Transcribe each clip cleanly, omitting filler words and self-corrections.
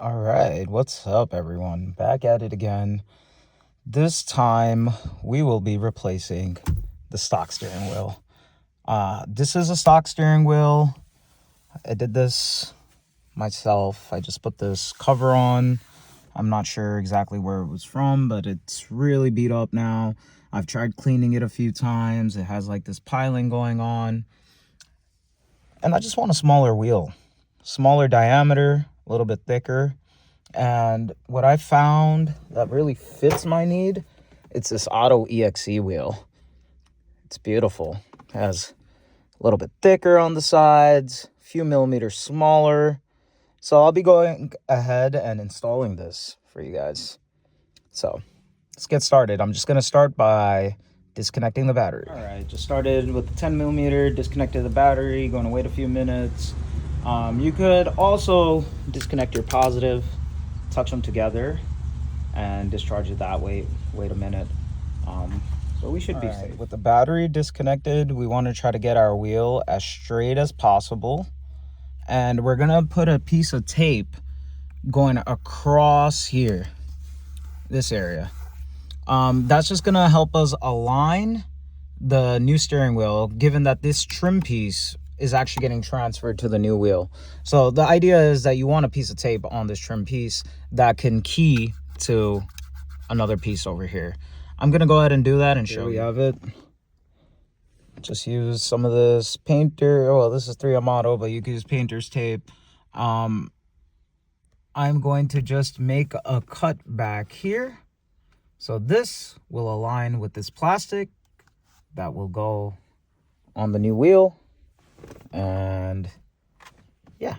All right, what's up, everyone? Back at it again. This time, we will be replacing the stock steering wheel. This is a stock steering wheel. I did this myself. I just put this cover on. I'm not sure exactly where it was from, but it's really beat up now. I've tried cleaning it a few times. It has like this piling going on. And I just want a smaller wheel. Smaller diameter, a little bit thicker. And what I found that really fits my need, it's this autoEXE wheel. It's beautiful. It has a little bit thicker on the sides, a few millimeters smaller. So I'll be going ahead and installing this for you guys. So let's get started. I'm just going to start by disconnecting the battery. All right, just started with the 10 millimeter, disconnected the battery, going to wait a few minutes. You could also disconnect your positive, touch them together and discharge it that way. Wait a minute. So we should be safe. With the battery disconnected, we want to try to get our wheel as straight as possible, and we're gonna put a piece of tape going across here, this area. That's just gonna help us align the new steering wheel, given that this trim piece is actually getting transferred to the new wheel. So the idea is that you want a piece of tape on this trim piece that can key to another piece over here. I'm gonna go ahead and do that and show you. We have it. Just use some of this painter. Well, this is 3M Auto, but you can use painter's tape. I'm going to just make a cut back here. So this will align with this plastic that will go on the new wheel. And yeah,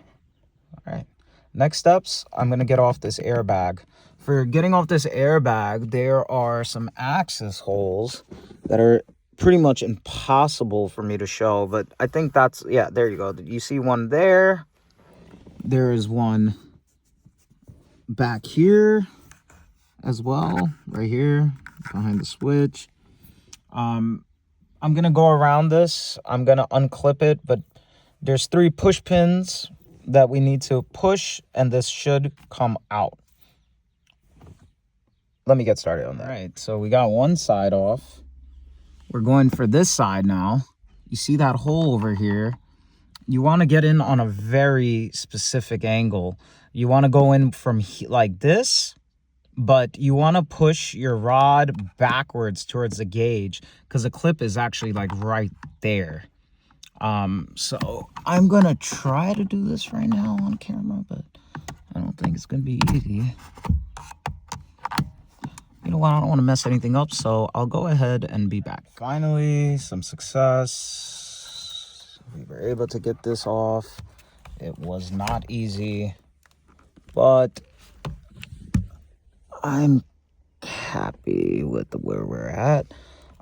all right, next steps, I'm gonna get off this airbag. For getting off this airbag, there are some access holes that are pretty much impossible for me to show, but I think that's, yeah, there you go. You see one there. There is one back here as well, right here behind the switch. I'm gonna go around this. I'm gonna unclip it, but there's 3 push pins that we need to push, and this should come out. Let me get started on that. All right, so we got one side off. We're going for this side now. You see that hole over here? You want to get in on a very specific angle. You want to go in from like this, but you want to push your rod backwards towards the gauge because the clip is actually like right there. So I'm gonna try to do this right now on camera, but I don't think it's gonna be easy. You know what, I don't want to mess anything up, so I'll go ahead and be back. Finally, some success. We were able to get this off. It was not easy, but I'm happy with where we're at.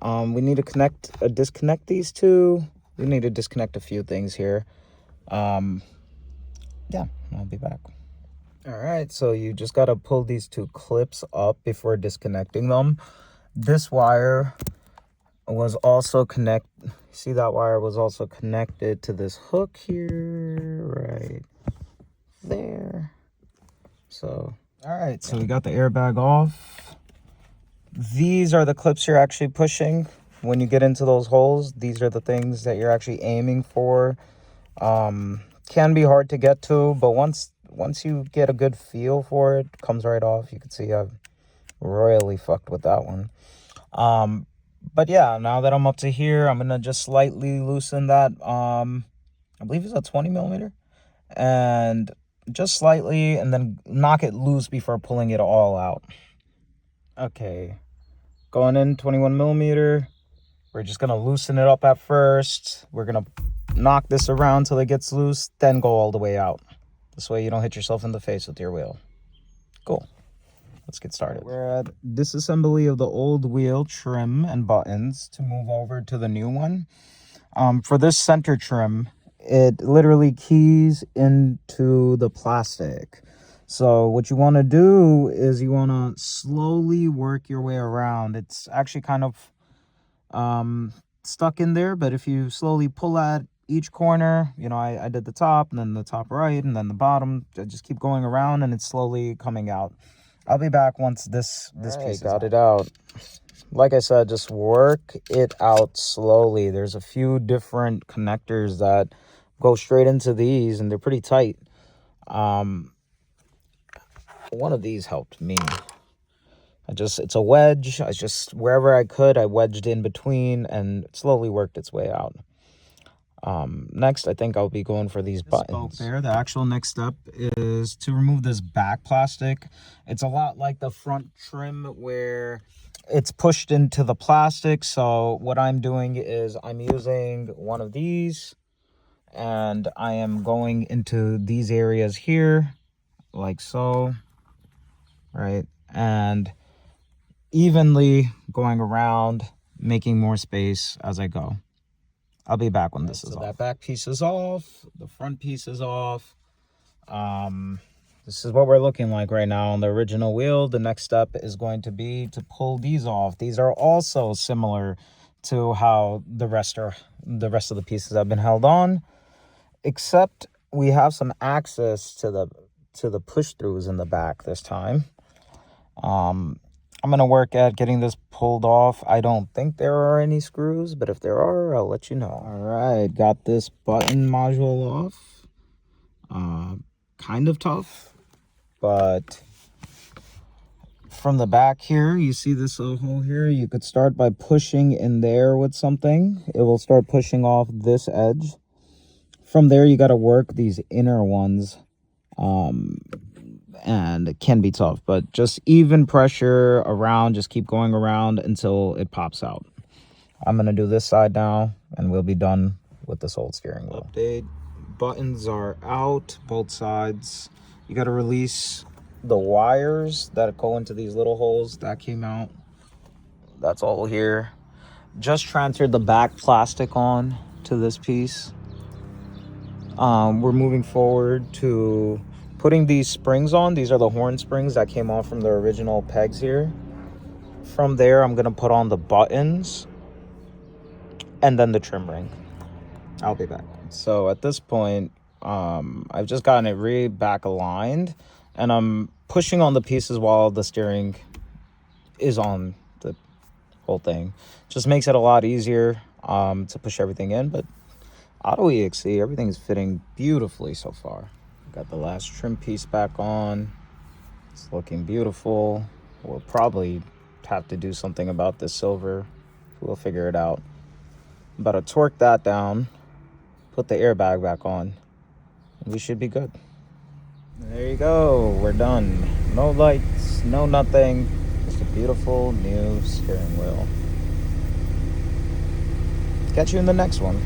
We need to disconnect these two. We need to disconnect a few things here. Yeah, I'll be back. All right, so you just got to pull these 2 clips up before disconnecting them. This wire was also see that wire was also connected to this hook here, right there. So, all right, so we got the airbag off. These are the clips you're actually pushing. When you get into those holes, these are the things that you're actually aiming for. Can be hard to get to, but once you get a good feel for it, it comes right off. You can see I've royally fucked with that one. But yeah, now that I'm up to here, I'm gonna just slightly loosen that. I believe it's a 20 millimeter, and just slightly, and then knock it loose before pulling it all out. Okay, going in 21 millimeter. We're just gonna loosen it up at first. We're gonna knock this around till it gets loose, then go all the way out. This way you don't hit yourself in the face with your wheel. Cool. Let's get started. We're at disassembly of the old wheel trim and buttons to move over to the new one. For this center trim, it literally keys into the plastic. So what you want to do is you want to slowly work your way around. It's actually kind of stuck in there, but if you slowly pull each corner, you know, I did the top and then the top right and then the bottom. I just keep going around and it's slowly coming out. I'll be back once this piece got it out. Like I said, just work it out slowly. There's a few different connectors that go straight into these and they're pretty tight. One of these helped me. It's a wedge. I just, wherever I could, I wedged in between and it slowly worked its way out. Next, I think I'll be going for these buttons. There, the actual next step is to remove this back plastic. It's a lot like the front trim where it's pushed into the plastic. So what I'm doing is I'm using one of these and I am going into these areas here, like so, right? And evenly going around, making more space as I go. I'll be back when this is off. That back piece is off. The front piece is off. This is what we're looking like right now on the original wheel. The next step is going to be to pull these off. These are also similar to how the rest of the pieces have been held on, except we have some access to the push throughs in the back this time. I'm going to work at getting this pulled off. I don't think there are any screws, but if there are, I'll let you know. All right, got this button module off. Kind of tough, but from the back here, you see this little hole here? You could start by pushing in there with something. It will start pushing off this edge. From there, you got to work these inner ones. And it can be tough, but just even pressure around, just keep going around until it pops out. I'm gonna do this side now and we'll be done with this old steering wheel. Update, buttons are out, both sides. You got to release the wires that go into these little holes. That came out. That's all here. Just transferred the back plastic on to this piece. We're moving forward to putting these springs on. These are the horn springs that came off from the original pegs here. From there, I'm gonna put on the buttons and then the trim ring. I'll be back. So at this point, I've just gotten it really back aligned and I'm pushing on the pieces while the steering is on the whole thing. Just makes it a lot easier to push everything in, but autoEXE, everything's fitting beautifully so far. Got the last trim piece back on. It's looking beautiful. We'll probably have to do something about this silver. We'll figure it out. I'm about to torque that down, put the airbag back on, and we should be good. There you go, we're done. No lights, no nothing, just a beautiful new steering wheel. Catch you in the next one.